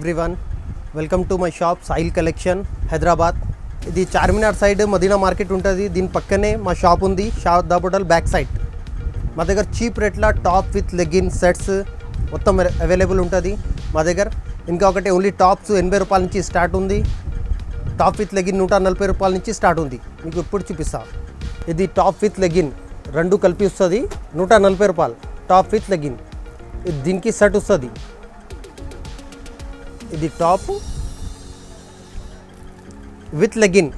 everyone, welcome to my shop Sahil Collection Hyderabad. ఇది Charminar side Madina market ఉంటుంది. దీని పక్కనే మా షాప్ ఉంది, షాదాబ్ హోటల్ బ్యాక్ సైడ్. మా దగ్గర చీప్ రేట్ల టాప్ విత్ లెగిన్ సెట్స్ మొత్తం అవైలబుల్ ఉంటుంది మా దగ్గర. ఇంకా ఒకటి ఓన్లీ టాప్స్ 80 రూపాయల నుంచి స్టార్ట్ ఉంది. టాప్ విత్ లెగిన్ 140 రూపాయల నుంచి స్టార్ట్ ఉంది. మీకు ఇప్పుడు చూపిస్తా. ఇది టాప్ విత్ లెగిన్ రెండు కలిపి వస్తుంది 140 రూపాయలు. టాప్ విత్ లెగిన్ ఇది దీనికి సెట్ వస్తుంది. ఇది టాప్ విత్ లెగిన్,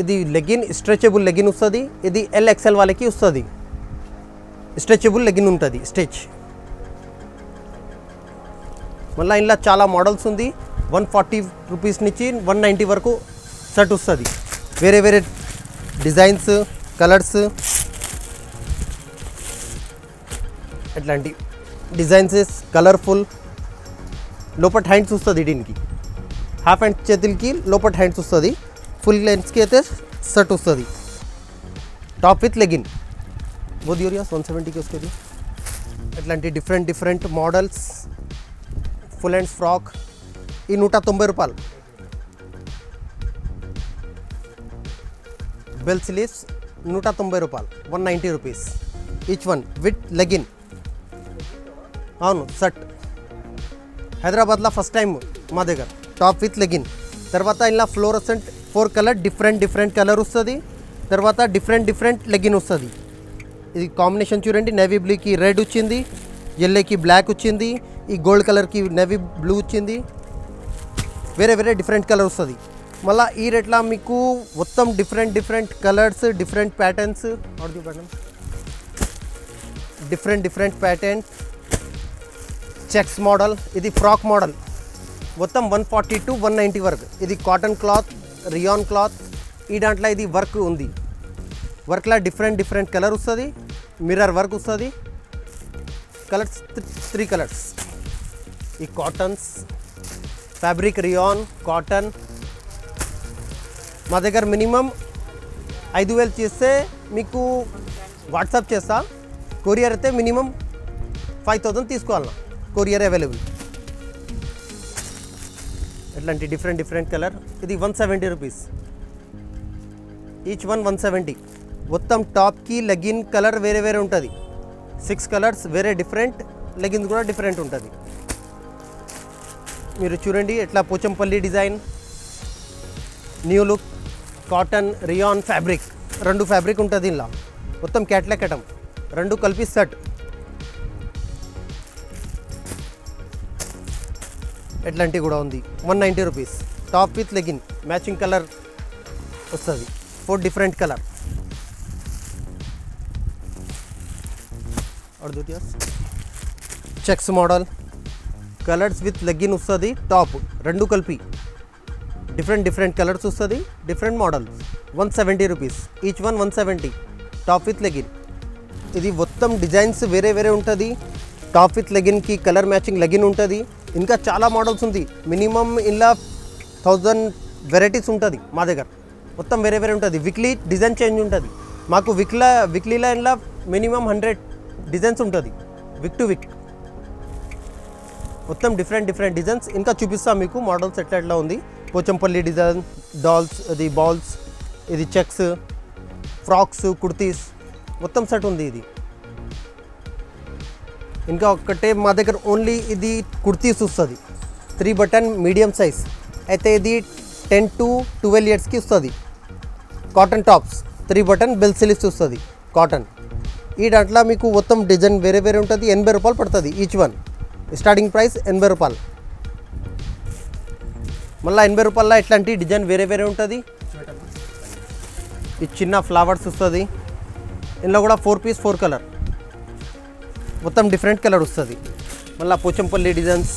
ఇది లెగిన్ స్ట్రెచబుల్ లెగిన్ వస్తుంది. ఇది LXL వాళ్ళకి వస్తుంది. స్ట్రెచబుల్ లెగిన్ ఉంటుంది స్ట్రెచ్. మళ్ళీ ఇంట్లో చాలా మోడల్స్ ఉంది. 140 రూపీస్ నుంచి 190 వరకు సెట్ వస్తుంది. వేరే వేరే డిజైన్స్, కలర్స్, ఎట్లాంటి డిజైన్స్ కలర్ఫుల్. లోపల హ్యాండ్స్ వస్తుంది. దీనికి హాఫ్ హ్యాండ్ చేతులకి లోపల హ్యాండ్స్ వస్తుంది. ఫుల్ లెన్స్కి అయితే సెట్ వస్తుంది. టాప్ విత్ లెగిన్ బోత్ యూరియాస్ 170కి వస్తుంది. ఇట్లాంటి different models. Full hands frock ఈ 190 రూపాయలు. బెల్ స్లీవ్స్ 190 రూపాయలు, 190 rupees each one with legging. అవును సెట్. హైదరాబాద్లో ఫస్ట్ టైం మా దగ్గర టాప్ విత్ లెగిన్. తర్వాత ఇలా ఫ్లోరసెంట్ 4 కలర్ డిఫరెంట్ కలర్ వస్తుంది. తర్వాత డిఫరెంట్ లెగిన్ వస్తుంది. ఇది కాంబినేషన్ చూడండి. నేవీ బ్లూకి రెడ్ వచ్చింది, ఎల్లోకి బ్లాక్ వచ్చింది, ఈ గోల్డ్ కలర్కి నేవీ బ్లూ వచ్చింది. వేరే డిఫరెంట్ కలర్ వస్తుంది. మళ్ళీ ఈ రేట్లో మీకు మొత్తం different colours, different patterns, different pattern. Checks model, ఇది ఫ్రాక్ మోడల్. మొత్తం 140 to 190 వరకు. ఇది కాటన్ క్లాత్, రియాన్ క్లాత్. ఈ దాంట్లో ఇది వర్క్ ఉంది. వర్క్లో డిఫరెంట్ కలర్ వస్తుంది. మిర్రర్ వర్క్ వస్తుంది. Colours 3 colours. ఈ కాటన్స్, ఫ్యాబ్రిక్ రియాన్, కాటన్. మా దగ్గర మినిమం 5000 చేస్తే మీకు వాట్సాప్ చేస్తా. కొరియర్ అయితే మినిమం 5000 తీసుకోవాలన్నా. Courier available. ఇట్లాంటి డిఫరెంట్ కలర్. ఇది 170 రూపీస్ ఈచ్ వన్. 170. మొత్తం టాప్కి లెగిన్ కలర్ వేరే ఉంటుంది. 6 కలర్స్ వేరే డిఫరెంట్. లెగిన్స్ కూడా డిఫరెంట్ ఉంటుంది. మీరు చూడండి ఎట్లా Pochampalli design, new look, cotton, rayon fabric. 2 fabric ఉంటుంది ఇలా. మొత్తం క్యాట్లాగ్ ఐటమ్ 2 కలిపి సెట్. ఎట్లాంటివి కూడా ఉంది. 190 rupees. Top with legging matching colour వస్తుంది. 4 different colour. Checks model, colours with legging వస్తుంది. టాప్ 2 కలిపి డిఫరెంట్ కలర్స్ వస్తుంది. Different models. 170 rupees each one. 170. Top with legging. ఇది మొత్తం డిజైన్స్ వేరే ఉంటుంది. టాప్ విత్ లెగిన్కి కలర్ మ్యాచింగ్ లెగిన్ ఉంటుంది. ఇంకా చాలా మోడల్స్ ఉంది. మినిమం ఇలా 1000 వెరైటీస్ ఉంటుంది మా దగ్గర. మొత్తం వేరే ఉంటుంది. వీక్లీ డిజైన్ చేంజ్ ఉంటుంది. మాకు వీక్లీలో ఇలా మినిమం 100 డిజైన్స్ ఉంటుంది వీక్ టు వీక్. మొత్తం డిఫరెంట్ డిజైన్స్. ఇంకా చూపిస్తాం మీకు మోడల్స్ ఎట్లా ఉంది. పోచంపల్లి డిజైన్, డాల్స్, అది బాల్స్, ఇది చెక్స్, ఫ్రాక్స్, కుర్తీస్ మొత్తం సెట్ ఉంది. ఇది ఇంకా ఒక్కటే మా దగ్గర ఓన్లీ ఇది కుర్తీస్ వస్తుంది. 3 బటన్ మీడియం సైజ్. అయితే ఇది 10 to 12 ఇయర్స్కి వస్తుంది. Cotton tops 3 button bell sleeves వస్తుంది కాటన్. ఈ దాంట్లో మీకు మొత్తం డిజైన్ వేరే ఉంటుంది. 80 రూపాయలు పడుతుంది ఈచ్ వన్. స్టార్టింగ్ ప్రైస్ 80 రూపాయలు. మళ్ళీ 80 రూపాయల ఇట్లాంటి డిజైన్ వేరే ఉంటుంది. ఈ చిన్న ఫ్లవర్స్ వస్తుంది. ఇందులో కూడా 4 పీస్ 4 కలర్. మొత్తం డిఫరెంట్ కలర్ వస్తుంది. మళ్ళీ పోచంపల్లి డిజైన్స్.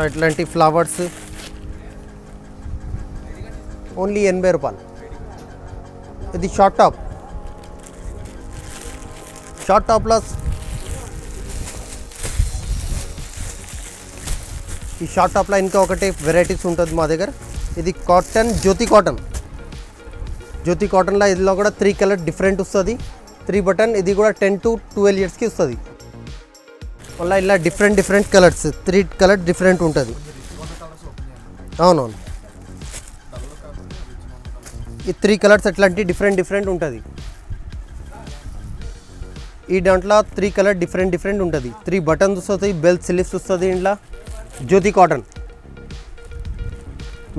ఇట్లాంటి ఫ్లవర్స్ ఓన్లీ 80 రూపాయలు. ఇది షార్ట్ టాప్లో ఈ షార్ట్ టాప్లో ఇంకా ఒకటి వెరైటీస్ ఉంటుంది మా దగ్గర. ఇది కాటన్, జ్యోతి కాటన్లో ఇదిలో కూడా 3 కలర్ డిఫరెంట్ వస్తుంది. 3 బటన్. ఇది కూడా 10 to 12 ఇయర్స్కి వస్తుంది. మళ్ళీ ఇలా డిఫరెంట్ కలర్స్ 3 కలర్ డిఫరెంట్ ఉంటుంది. అవునవును, ఈ 3 కలర్స్ ఎట్లాంటి డిఫరెంట్ ఉంటుంది. ఈ దాంట్లో 3 కలర్ డిఫరెంట్ ఉంటుంది. 3 బటన్స్ వస్తుంది, బెల్ స్లీవ్స్ వస్తుంది. ఇంట్లో జ్యోతి కాటన్.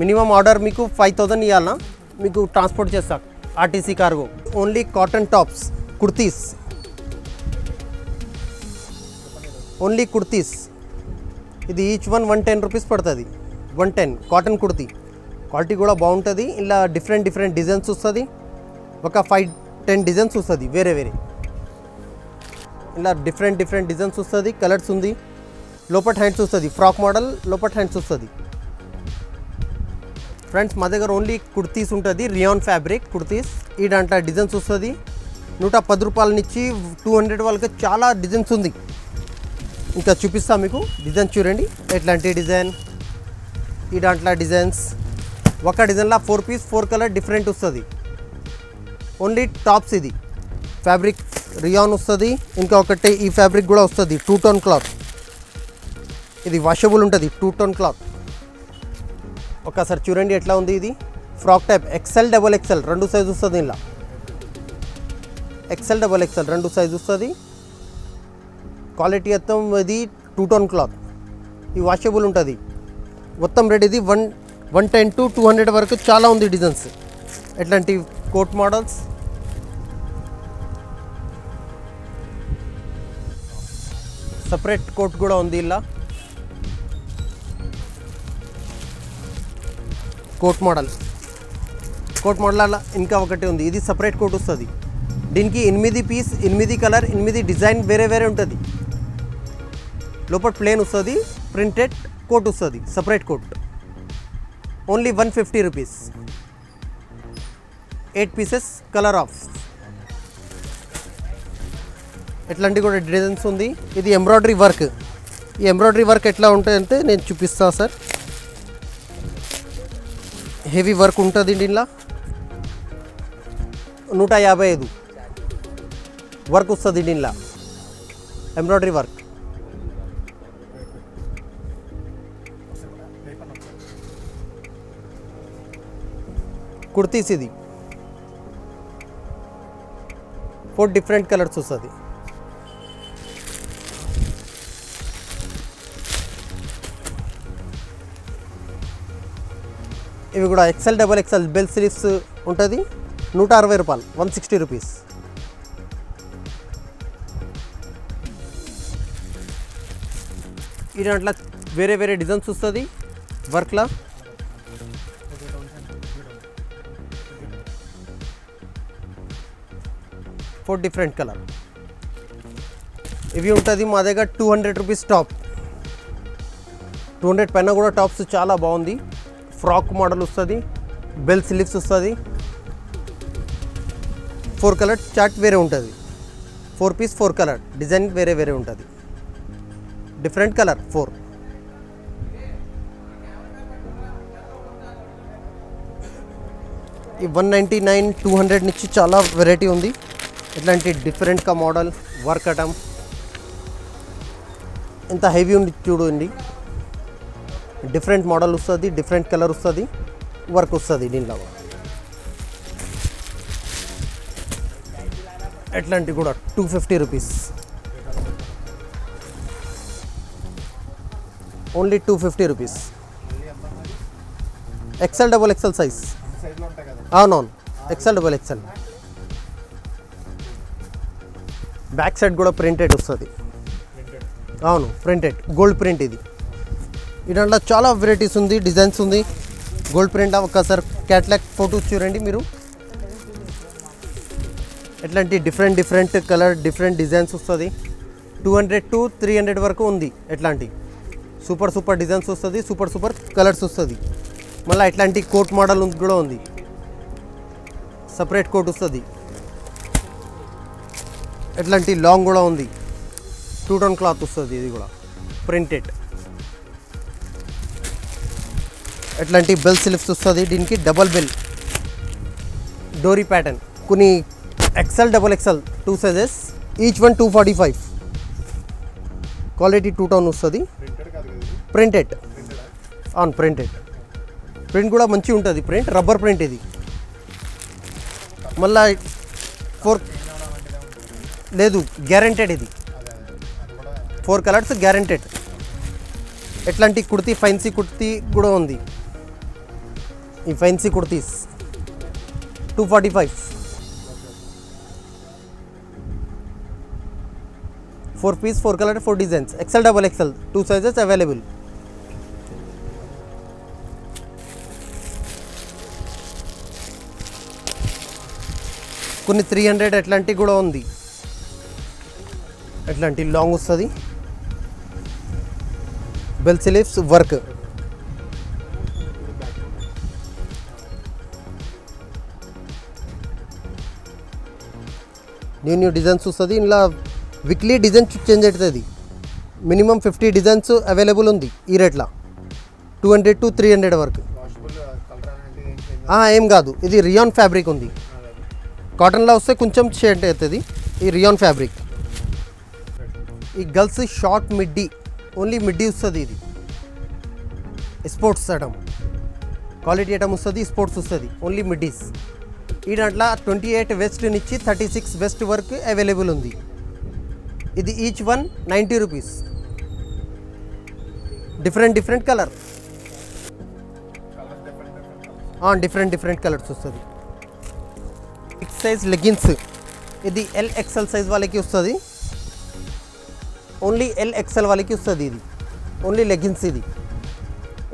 మినిమం ఆర్డర్ మీకు 5000 ఇవ్వాలన్నా మీకు ట్రాన్స్పోర్ట్ చేస్తా RTC cargo. Only cotton tops, kurtis, only kurtis. ఇది ఈచ్ వన్ 110 రూపీస్ పడుతుంది. 110 కాటన్ కుర్తీ. క్వాలిటీ కూడా బాగుంటుంది. ఇలా డిఫరెంట్ డిజైన్స్ వస్తుంది. ఒక 5-10 డిజైన్స్ వస్తుంది వేరే ఇలా డిఫరెంట్ డిజైన్స్ వస్తుంది. కలర్స్ ఉంది. లోపట్ హ్యాండ్స్ వస్తుంది. ఫ్రాక్ మోడల్ లోపట్ హ్యాండ్స్ వస్తుంది. ఫ్రెండ్స్ మా దగ్గర ఓన్లీ కుర్తీస్ ఉంటుంది. Rayon fabric kurtis. ఈ దాంట్లో డిజైన్స్ వస్తుంది. 110 రూపాయల నుంచి 200 వాళ్ళకి చాలా డిజైన్స్ ఉంది. ఇంకా చూపిస్తా మీకు. డిజైన్ చూడండి ఎట్లాంటి డిజైన్. ఈ దాంట్లో డిజైన్స్ ఒక డిజైన్లో 4 పీస్ 4 కలర్ డిఫరెంట్ వస్తుంది. Only tops. ఇది ఫ్యాబ్రిక్ రియాన్ వస్తుంది. ఇంకా ఒకటి ఈ ఫ్యాబ్రిక్ కూడా వస్తుంది 2 టోన్ క్లాత్. ఇది వాషబుల్ ఉంటుంది 2 టోన్ క్లాత్. ఒకసారి చూడండి ఎట్లా ఉంది. ఇది frock type XL XXL 2 size వస్తుంది. ఇలా XL XXL 2 సైజు వస్తుంది. క్వాలిటీ మొత్తం ఇది 2 టోన్ క్లాత్. ఇది వాషబుల్ ఉంటుంది. మొత్తం రేట్ ఇది 110 to 200 వరకు చాలా ఉంది డిజైన్స్. ఎట్లాంటి కోట్ మోడల్స్. సపరేట్ కోట్ కూడా ఉంది. ఇలా కోట్ మోడల్ అలా ఇంకా ఒకటి ఉంది. ఇది సపరేట్ కోట్ వస్తుంది. దీనికి 8 పీస్ 8 కలర్ 8 డిజైన్ వేరే ఉంటుంది. లోపల ప్లేన్ వస్తుంది. ప్రింటెడ్ కోట్ వస్తుంది. Separate coat. Only 150 rupees. 8 pieces colour off. ఎట్లాంటి కూడా డిజైన్స్ ఉంది. ఇది ఎంబ్రాయిడరీ వర్క్. ఈ ఎంబ్రాయిడరీ వర్క్ ఎట్లా ఉంటాయంటే నేను చూపిస్తాను సార్. హెవీ వర్క్ ఉంటుంది దీనిలో. 155 వర్క్ వస్తుంది దీనిలో. Embroidery work. కుర్తీస్ ఇది 4 డిఫరెంట్ కలర్స్ వస్తుంది. ఇవి కూడా XL XXL బెల్ స్లీవ్స్ ఉంటుంది. 160 రూపాయలు 160 రూపీస్. ఈ దాంట్లో వేరే డిజైన్స్ వస్తుంది వర్క్లా. ఫోర్ డిఫరెంట్ కలర్ ఇవి ఉంటుంది మా దగ్గర. 200 రూపీస్ టాప్. 200 పైన కూడా టాప్స్ చాలా బాగుంది. ఫ్రాక్ మోడల్ వస్తుంది. బెల్ స్లీవ్స్ వస్తుంది. 4 కలర్ చార్ట్ వేరే ఉంటుంది. 4 పీస్ 4 కలర్ డిజైన్ వేరే ఉంటుంది. Different colour 4. ఈ 199 200 నుంచి చాలా వెరైటీ ఉంది. ఇట్లాంటి డిఫరెంట్గా మోడల్ వర్క్ అటం ఎంత హెవీ ఉంది చూడండి. డిఫరెంట్ మోడల్ వస్తుంది. డిఫరెంట్ కలర్ వస్తుంది. వర్క్ వస్తుంది దీనిలో. ఎట్లాంటి కూడా 250 rupees. Only 250 rupees. XL XXL size. అవునవును XL XXL. బ్యాక్ సైడ్ కూడా ప్రింటెడ్ వస్తుంది. అవును ప్రింటెడ్ గోల్డ్ ప్రింట్. ఇది దాంట్లో చాలా వెరైటీస్ ఉంది. డిజైన్స్ ఉంది. Gold print. ఒకసారి క్యాట్లాగ్ ఫోటోస్ చూడండి మీరు. ఎట్లాంటి డిఫరెంట్ కలర్ డిఫరెంట్ డిజైన్స్ వస్తుంది. 200 to 300 వరకు ఉంది. ఎట్లాంటి సూపర్ డిజైన్స్ వస్తుంది. సూపర్ కలర్స్ వస్తుంది. మళ్ళీ ఎట్లాంటి కోట్ మోడల్ కూడా ఉంది. సపరేట్ కోట్ వస్తుంది. ఎట్లాంటి లాంగ్ కూడా ఉంది. 2 టోన్ క్లాత్ వస్తుంది. ఇది కూడా ప్రింటెడ్. ఎట్లాంటి బెల్ స్లీవ్స్ వస్తుంది. దీనికి డబల్ బెల్ డోరీ ప్యాటర్న్. కొన్ని XL XXL 2 sizes. Each one 245. Quality 2 tone వస్తుంది, ప్రింటెడ్. అవును ప్రింటెడ్. ప్రింట్ కూడా మంచిగా ఉంటుంది, ప్రింట్ రబ్బర్ ప్రింట్ ఇది. మళ్ళా 4 లేదు, గ్యారెంటెడ్ ఇది. 4 కలర్స్ గ్యారెంటెడ్. ఎట్లాంటి కుర్తీ, ఫైన్సీ కుర్తీ కూడా ఉంది. ఈ fancy kurtis 245. 4 piece, 4 colour, 4 designs. XL, XXL 2 sizes available. కొన్ని 300 అట్లాంటివి కూడా ఉంది. అట్లాంటి లాంగ్ వస్తుంది, bell sleeves work. New designs వస్తుంది. ఇందులో వీక్లీ డిజైన్ చేంజ్ అవుతుంది. మినిమం 50 డిజైన్స్ అవైలబుల్ ఉంది ఈ రేట్లో. 200 to 300 వరకు. ఏం కాదు, ఇది రియాన్ ఫ్యాబ్రిక్ ఉంది. కాటన్లో వస్తే కొంచెం షేడ్ అవుతుంది. ఈ రియాన్ ఫ్యాబ్రిక్. ఈ girls short middy, only middy వస్తుంది. ఇది స్పోర్ట్స్ ఐటమ్, క్వాలిటీ ఐటమ్ వస్తుంది, స్పోర్ట్స్ వస్తుంది, ఓన్లీ మిడ్డీస్. ఈ దాంట్లో 28 వెస్ట్ నుంచి 36 వెస్ట్ వరకు అవైలబుల్ ఉంది. ఇది each one 90 rupees. Different colour, different colours వస్తుంది. బిగ్ సైజ్ లెగిన్స్, ఇది LXL సైజ్ వాళ్ళకి వస్తుంది, ఓన్లీ LXL వాళ్ళకి వస్తుంది. ఇది ఓన్లీ లెగిన్స్. ఇది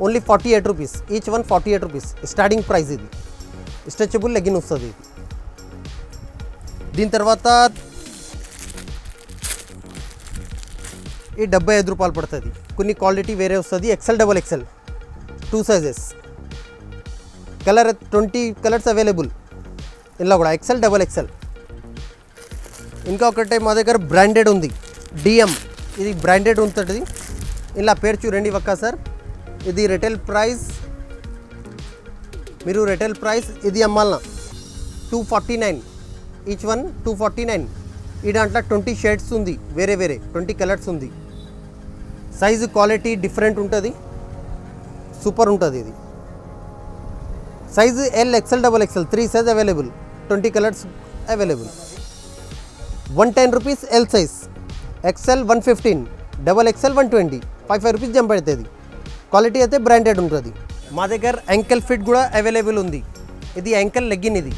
only 48 rupees. Each one 48 rupees starting price. ఇది స్ట్రెచబుల్ లెగిన్ వస్తుంది. దీని తర్వాత ఈ 75 రూపాయలు పడుతుంది. కొన్ని క్వాలిటీ వేరే వస్తుంది. XL, XXL 2 sizes. Colour 20 colours available ఇలా కూడా. XL, XXL. ఇంకా ఒకటే మా దగ్గర బ్రాండెడ్ ఉంది, DM. ఇది బ్రాండెడ్ ఉంటుంది. ఇలా పేరు చూడండి ఒక్కసారి. ఇది రిటైల్ ప్రైస్, మీరు రిటైల్ ప్రైస్ ఇది అమ్మాలన్నా 249. Each one 249. ఈ దాంట్లో 20 షేడ్స్ ఉంది, వేరే 20 కలర్స్ ఉంది. సైజు క్వాలిటీ డిఫరెంట్ ఉంటుంది, సూపర్ ఉంటుంది. ఇది size L, XL, XXL 3 size available. 20 colours available. 110 rupees L size, XL 115, XXL 120. 55 rupees jump అవుతుంది. క్వాలిటీ అయితే బ్రాండెడ్ ఉంటుంది. మా దగ్గర యాంకిల్ ఫిట్ కూడా అవైలబుల్ ఉంది. ఇది యాంకిల్ లెగ్గిన్. ఇది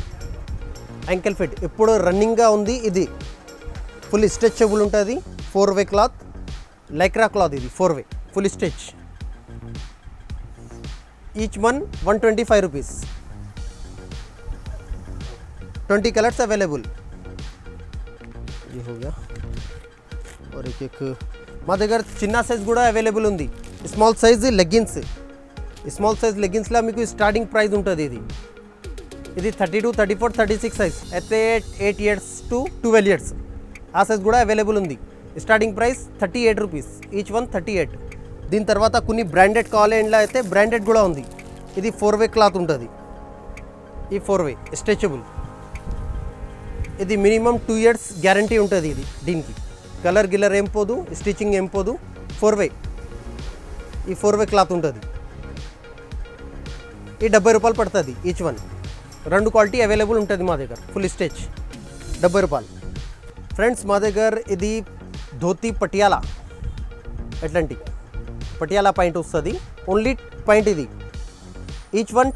యాంకిల్ ఫిట్ ఇప్పుడు రన్నింగ్గా ఉంది. ఇది ఫుల్ స్ట్రెచబుల్ ఉంటుంది. 4-వే క్లాత్, లైక్రా క్లాత్. ఇది 4-వే full stretch. Each one 125 rupees. 20 colours available. ये हो गया. और एक మా దగ్గర చిన్న సైజ్ కూడా అవైలబుల్ ఉంది. Small size leggings. Small size లెగ్గిన్స్లో మీకు స్టార్టింగ్ ప్రైస్ ఉంటుంది. ఇది 32, 34, 36 సైజ్ అయితే 8 ఇయర్స్ to 12 ఇయర్స్ ఆ సైజ్ కూడా అవైలబుల్ ఉంది. Starting price 38 rupees. Each one 38. దీని తర్వాత కొన్ని బ్రాండెడ్ కాలేజ్లో అయితే బ్రాండెడ్ కూడా ఉంది. ఇది 4-వే క్లాత్ ఉంటుంది. ఈ 4-వే స్ట్రెచబుల్. ఇది మినిమం 2 ఇయర్స్ గ్యారంటీ ఉంటుంది. ఇది దీనికి కలర్ గిల్లర్ ఏం పోదు, స్టిచ్చింగ్ ఏం పోదు. 4-వే. ఈ 4-వే క్లాత్ ఉంటుంది. ఈ 70 రూపాయలు పడుతుంది ఈచ్ వన్. 2 క్వాలిటీ అవైలబుల్ ఉంటుంది మా దగ్గర. ఫుల్ స్టిచ్ 70 రూపాయలు. ఫ్రెండ్స్ మా దగ్గర ఇది ధోతి పటియాలా, ఎట్లాంటి పటియాలా పాయింట్ వస్తుంది. ఓన్లీ పాయింట్ ఇది. Each one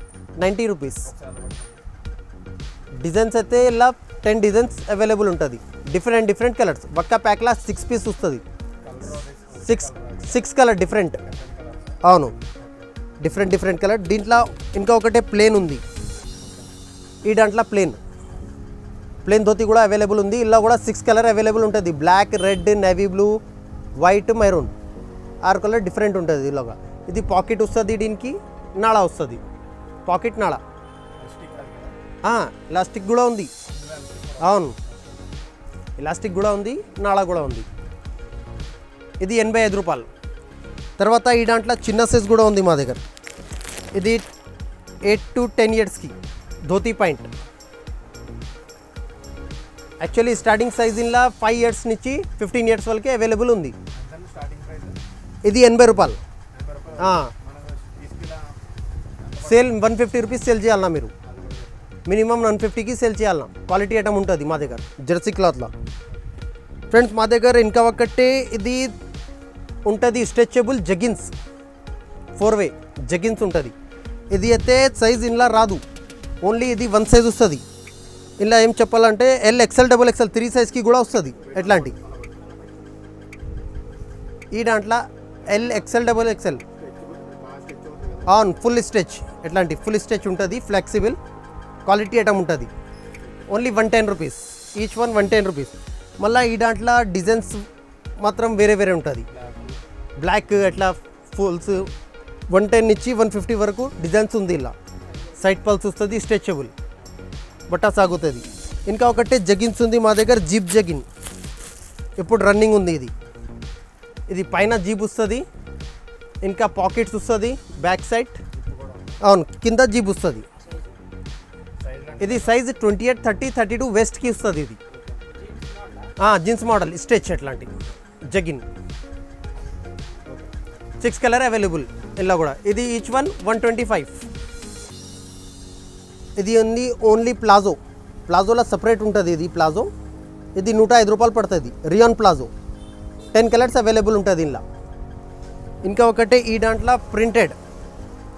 90 rupees. డిజైన్స్ అయితే ఇలా 10 డిజైన్స్ అవైలబుల్ ఉంటుంది. Different colours. ఒక్క ప్యాక్లా 6 పీస్ వస్తుంది. 6 కలర్ డిఫరెంట్. అవును, డిఫరెంట్ కలర్. దీంట్లో ఇంకా ఒకటే ప్లేన్ ఉంది. ఈ దాంట్లో ప్లేన్ ధోతి కూడా అవైలబుల్ ఉంది. ఇలా కూడా 6 కలర్ అవైలబుల్ ఉంటుంది. Black, red, navy blue, white, maroon 6 colour different ఉంటుంది. ఇలాగా ఇది పాకెట్ వస్తుంది. దీనికి నాళా వస్తుంది. పాకెట్ నాళా. ఎలాస్టిక్ కూడా ఉంది. అవును, ఎలాస్టిక్ కూడా ఉంది, నాళా కూడా ఉంది. ఇది 85 రూపాయలు. తర్వాత ఈ దాంట్లో చిన్న సైజ్ కూడా ఉంది మా దగ్గర. ఇది 8 to 10 ఇయర్స్కి dhoti point. Actually starting size ఇలా 5 ఇయర్స్ నుంచి 15 ఇయర్స్ వరకు అవైలబుల్ ఉంది. ఇది 80 రూపాయలు. సేల్ 150 రూపీస్ సేల్ చేయాలన్నా మీరు, మినిమం 150కి సేల్ చేయాలన్నా. క్వాలిటీ ఐటమ్ ఉంటుంది మా దగ్గర జెర్సీ క్లాత్లో. ఫ్రెండ్స్ మా దగ్గర ఇంకా ఒకటే ఇది ఉంటుంది స్ట్రెచబుల్ జగిన్స్, 4-వే జగిన్స్ ఉంటుంది. ఇది అయితే సైజ్ ఇలా రాదు, ఓన్లీ ఇది 1 సైజ్ వస్తుంది. ఇలా ఏం చెప్పాలంటే ఎల్ ఎక్సెల్ డబుల్ ఎక్సెల్ 3 సైజ్కి కూడా వస్తుంది. ఎట్లాంటి ఈ దాంట్లో L XL double XL full stretch, ఎట్లాంటి ఫుల్ స్ట్రెచ్ ఉంటుంది, ఫ్లెక్సిబుల్ క్వాలిటీ ఐటమ్ ఉంటుంది. Only 110 rupees, each one 110 rupees. మళ్ళీ ఈ దాంట్లో డిజైన్స్ మాత్రం వేరే వేరే ఉంటుంది. బ్లాక్ అట్లా ఫుల్స్ 110 నుంచి 150 వరకు డిజైన్స్ ఉంది. ఇలా సైడ్ పల్స్ వస్తుంది, స్ట్రెచబుల్ బట్ట సాగుతుంది. ఇంకా ఒకటే జగిన్స్ ఉంది మా దగ్గర, జీప్ జగిన్ ఇప్పుడు రన్నింగ్ ఉంది. ఇది పైన జీప్ వస్తుంది, ఇంకా పాకెట్స్ వస్తుంది బ్యాక్ సైడ్, అవును కింద జీప్ వస్తుంది. ఇది సైజ్ 28, 30, 32 వెస్ట్కి వస్తుంది. ఇది జీన్స్ మోడల్ స్ట్రెచ్ అట్లాంటి జగిన్ 6 కలర్ అవైలబుల్ ఇలా కూడా. ఇది ఈచ్ వన్ 125. ఇది ఉంది ఓన్లీ ప్లాజో, ప్లాజోలో సపరేట్ ఉంటుంది. ఇది ప్లాజో, ఇది 105 రూపాయలు పడుతుంది. రియాన్ ప్లాజో 10 కలర్స్ అవైలబుల్ ఉంటుంది ఇలా. ఇంకా ఒకటే ఈ దాంట్లో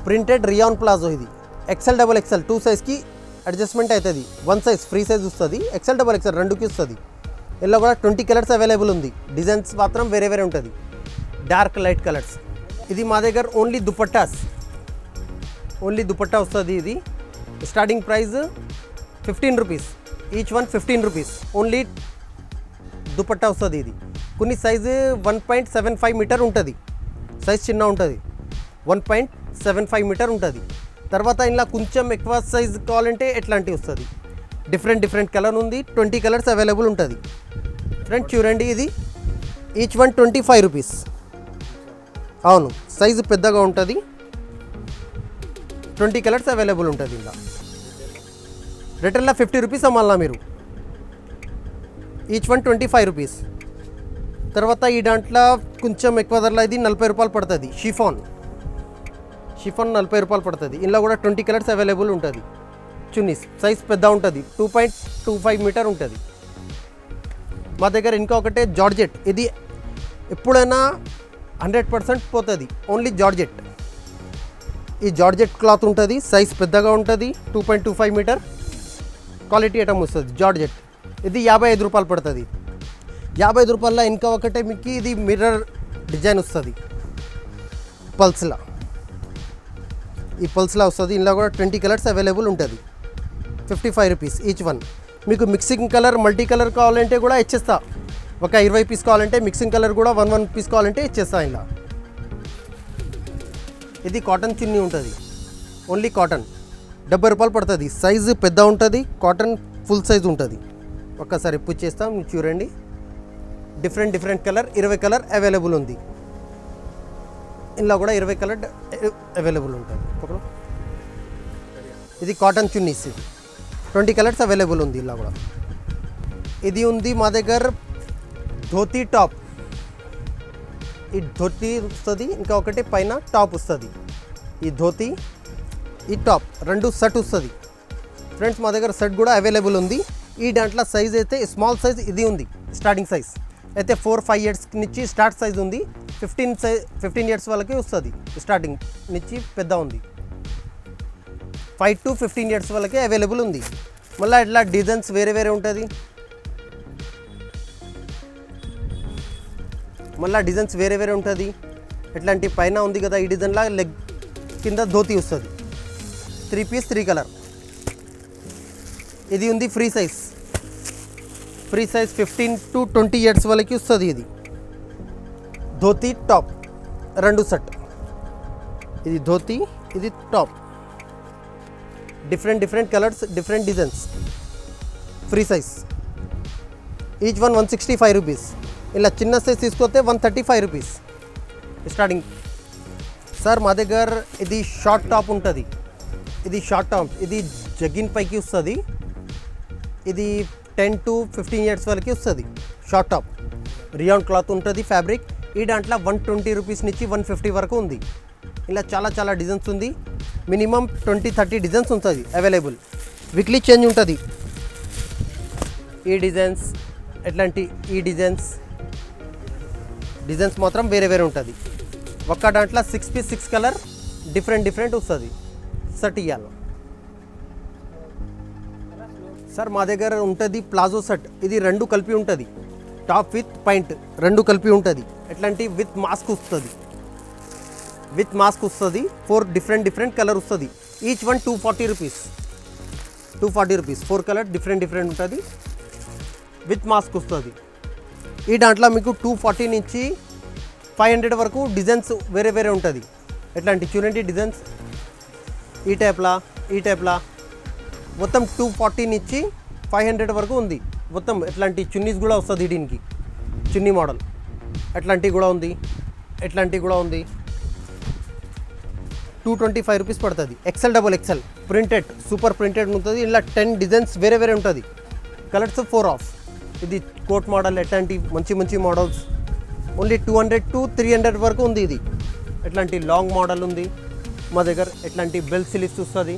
ప్రింటెడ్ రియాన్ ప్లాజో. ఇది ఎక్సెల్ డబుల్ ఎక్సెల్ 2 సైజ్కి అడ్జస్ట్మెంట్ అవుతుంది. 1 సైజ్ ఫ్రీ సైజ్ వస్తుంది, ఎక్సెల్ డబుల్ ఎక్సెల్ 2కి వస్తుంది. ఇలా కూడా 20 కలర్స్ అవైలబుల్ ఉంది. డిజైన్స్ మాత్రం వేరే వేరే ఉంటుంది, డార్క్ లైట్ కలర్స్. ఇది మా దగ్గర ఓన్లీ దుపట్టా వస్తుంది. ఇది starting price 15 rupees, each one 15 rupees. Only dupatta వస్తుంది. ఇది కొన్ని సైజు 1.75 మీటర్ ఉంటుంది, సైజ్ చిన్న ఉంటుంది. 1.75 మీటర్ ఉంటుంది. తర్వాత ఇలా కొంచెం ఎక్కువ సైజ్ కావాలంటే ఎట్లాంటివి వస్తుంది. డిఫరెంట్ కలర్ ఉంది, 20 కలర్స్ అవైలబుల్ ఉంటుంది. ఫ్రెండ్స్ చూడండి, ఇది ఈచ్ వన్ 25 రూపీస్. అవును సైజు పెద్దగా ఉంటుంది, 20 కలర్స్ అవైలబుల్ ఉంటుంది. ఇలా రిటైల్లో 50 రూపీస్ అమ్మాలా మీరు. Each one 25 rupees. తర్వాత ఈ దాంట్లో కొంచెం ఎక్కువ ధరలో ఇది 40 రూపాయలు పడుతుంది. షిఫాన్ 40 రూపాయలు పడుతుంది. ఇందులో కూడా 20 కలర్స్ అవైలబుల్ ఉంటుంది. చున్నీస్ సైజ్ పెద్ద ఉంటుంది, 2.25 మీటర్ ఉంటుంది మా దగ్గర. ఇంకా ఒకటే జార్జెట్, ఇది ఎప్పుడైనా 100% పోతుంది. ఓన్లీ జార్జెట్, ఈ జార్జెట్ క్లాత్ ఉంటుంది, సైజ్ పెద్దగా ఉంటుంది, 2.25 మీటర్ క్వాలిటీ ఐటమ్ వస్తుంది జార్జెట్. ఇది 55 రూపాయలు పడుతుంది. 55 రూపాయల్లో ఇంకా ఒకటే మీకు ఇది మిర్రర్ డిజైన్ వస్తుంది పల్స్లా. ఈ పల్స్లా వస్తుంది. ఇందులో కూడా 20 కలర్స్ అవైలబుల్ ఉంటుంది. 55 రూపీస్ ఈచ్ వన్. మీకు మిక్సింగ్ కలర్ మల్టీ కలర్ కావాలంటే కూడా ఇచ్చేస్తా. ఒక 20 పీస్ కావాలంటే మిక్సింగ్ కలర్ కూడా 1 పీస్ కావాలంటే ఇచ్చేస్తా. ఇలా ఇది కాటన్ చున్నీ ఉంటుంది, ఓన్లీ కాటన్ 70 రూపాయలు పడుతుంది. సైజు పెద్ద ఉంటుంది, కాటన్ ఫుల్ సైజ్ ఉంటుంది. ఒక్కసారి పుష్ చేస్తాం మీరు చూడండి. డిఫరెంట్ కలర్ 20 కలర్ అవైలబుల్ ఉంది. ఇందులో కూడా 20 కలర్ అవైలబుల్ ఉంటుంది. ఇది కాటన్ చున్నీస్, 20 కలర్స్ అవైలబుల్ ఉంది. ఇలా కూడా ఇది ఉంది మా దగ్గర ధోతీ టాప్. ఈ ధోతీ వస్తుంది, ఇంకా ఒకటి పైన టాప్ వస్తుంది. ఈ ధోతీ ఈ టాప్ రెండు సెట్ వస్తుంది. ఫ్రెండ్స్ మా దగ్గర సెట్ కూడా అవైలబుల్ ఉంది. ఈ దాంట్లో సైజ్ అయితే స్మాల్ సైజ్ ఇది ఉంది. స్టార్టింగ్ సైజ్ అయితే 4-5 ఇయర్స్ నుంచి స్టార్ట్ సైజ్ ఉంది. 15 ఇయర్స్ వాళ్ళకి వస్తుంది. స్టార్టింగ్ నుంచి పెద్ద ఉంది. 5 to 15 ఇయర్స్ వాళ్ళకి అవైలబుల్ ఉంది. మళ్ళీ ఇట్లా డిజైన్స్ వేరే వేరే ఉంటుంది. ఇట్లాంటి పైన ఉంది కదా ఈ డిజైన్లా లెగ్ కింద ధోతి వస్తుంది. 3 పీస్ 3 కలర్. ఇది ఉంది ఫ్రీ సైజ్ 15 to 20 ఇయర్స్ వాళ్ళకి వస్తుంది. ఇది ధోతి టాప్ రెండు సెట్. ఇది ధోతి, ఇది top. Different colours, different designs, free size. Each one 165 rupees. ఇలా చిన్న సైజ్ తీసుకొస్తే 135 రూపీస్ స్టార్టింగ్. సార్ మా దగ్గర ఇది షార్ట్ టాప్ ఉంటుంది. ఇది షార్ట్ టాప్, ఇది జగిన్ పైకి వస్తుంది. ఇది 10 to 15 ఇయర్స్ వరకు వస్తుంది. షార్ట్ టాప్ రియాన్ క్లాత్ ఉంటుంది, ఫ్యాబ్రిక్. ఈ దాంట్లో 120 రూపీస్ నుంచి 150 వరకు ఉంది. ఇలా చాలా చాలా డిజైన్స్ ఉంది. మినిమం 20-30 డిజైన్స్ ఉంటుంది అవైలబుల్. వీక్లీ చేంజ్ ఉంటుంది. ఈ డిజైన్స్ ఎట్లాంటి ఈ డిజైన్స్ మాత్రం వేరే వేరే ఉంటుంది. ఒక్క దాంట్లో 6 పీస్ 6 కలర్ డిఫరెంట్ వస్తుంది. సెట్ ఇవ్వాలి సార్. మా దగ్గర ఉంటుంది ప్లాజో సెట్. ఇది 2 కలిపి ఉంటుంది. టాప్ విత్ పాయింట్ 2 కలిపి ఉంటుంది. ఎట్లాంటి విత్ మాస్క్ వస్తుంది. 4 డిఫరెంట్ కలర్ వస్తుంది. Each one 240 rupees. 4 colour different ఉంటుంది. విత్ మాస్క్ వస్తుంది. ఈ దాంట్లో మీకు 240 నుంచి 500 వరకు డిజైన్స్ వేరే వేరే ఉంటుంది. ఎట్లాంటి చూడండి డిజైన్స్ ఈ టైప్లా మొత్తం 240 నుంచి 500 వరకు ఉంది. మొత్తం ఎట్లాంటి చున్నీస్ కూడా వస్తుంది. దీనికి చున్నీ మోడల్ ఎట్లాంటివి కూడా ఉంది. 225 రూపీస్ పడుతుంది. XL XXL printed super printed ఉంటుంది. ఇలా 10 డిజైన్స్ వేరే వేరే ఉంటుంది. Colours 4 of. ఇది కోట్ మోడల్ ఎట్లాంటి మంచి మోడల్స్ ఓన్లీ 200 to 300 వరకు ఉంది. ఇది ఎట్లాంటి లాంగ్ మోడల్ ఉంది మా దగ్గర. ఎట్లాంటి బెల్ సిలిప్స్ వస్తుంది.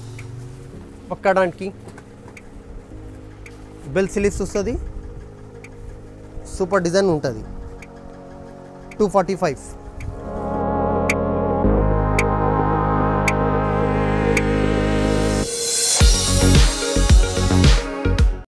పక్కడానికి బెల్ సిలిప్స్ వస్తుంది. సూపర్ డిజైన్ ఉంటుంది. 245.